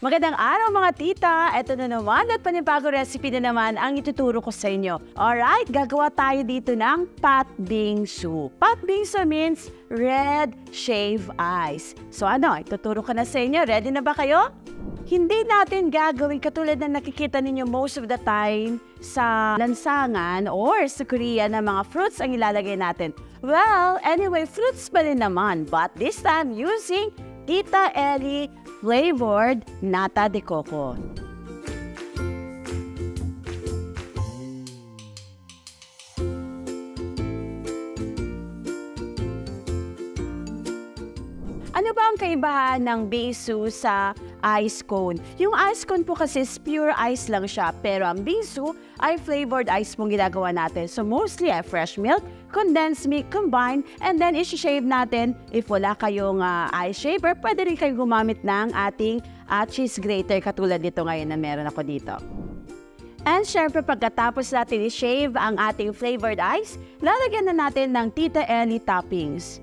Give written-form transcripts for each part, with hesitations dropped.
Magandang araw mga tita! Ito na naman at panibagong recipe na naman ang ituturo ko sa inyo. Alright, gagawa tayo dito ng pat bingsu. Pat bingsu means red shave ice. So ano, ituturo ko na sa inyo. Ready na ba kayo? Hindi natin gagawin katulad na nakikita ninyo most of the time sa lansangan or sa Korea na mga fruits ang ilalagay natin. Well, anyway, fruits pa rin naman. But this time using Tita Ellie flavored nata de coco. Ano ba ang kaibahan ng bingsu sa ice cone? Yung ice cone po kasi pure ice lang siya, pero ang bingsu ay flavored ice pong ginagawa natin. So mostly ay fresh milk, condensed milk combined, and then isi-shave natin. If wala kayong ice shaver, pwede rin kayo gumamit ng ating cheese grater katulad dito ngayon na meron ako dito. And syempre pagkatapos natin i-shave ang ating flavored ice, lalagyan na natin ng Tita Ellie toppings.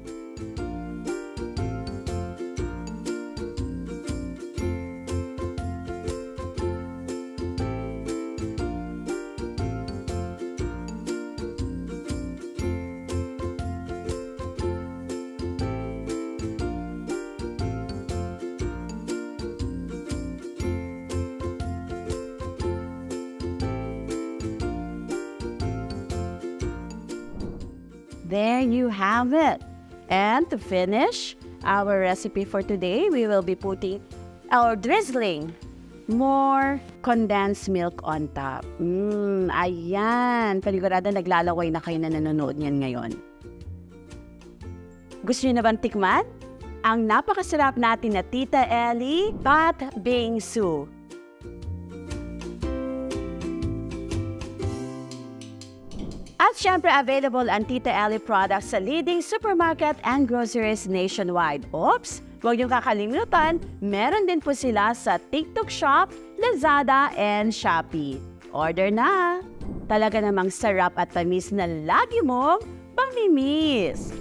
There you have it. And to finish our recipe for today, we will be putting or drizzling more condensed milk on top. Ayan. Panigurado naglalaway na kayo na nanonood niyan ngayon. Gusto niyo na bang tikman? Ang napakasarap natin na Tita Ellie pat bingsu. At syempre, available ang Tita Ellie products sa leading supermarket and groceries nationwide. Oops! Huwag niyong kakalimutan, meron din po sila sa TikTok Shop, Lazada, and Shopee. Order na! Talaga namang sarap at tamis na lagi mong pamimiss!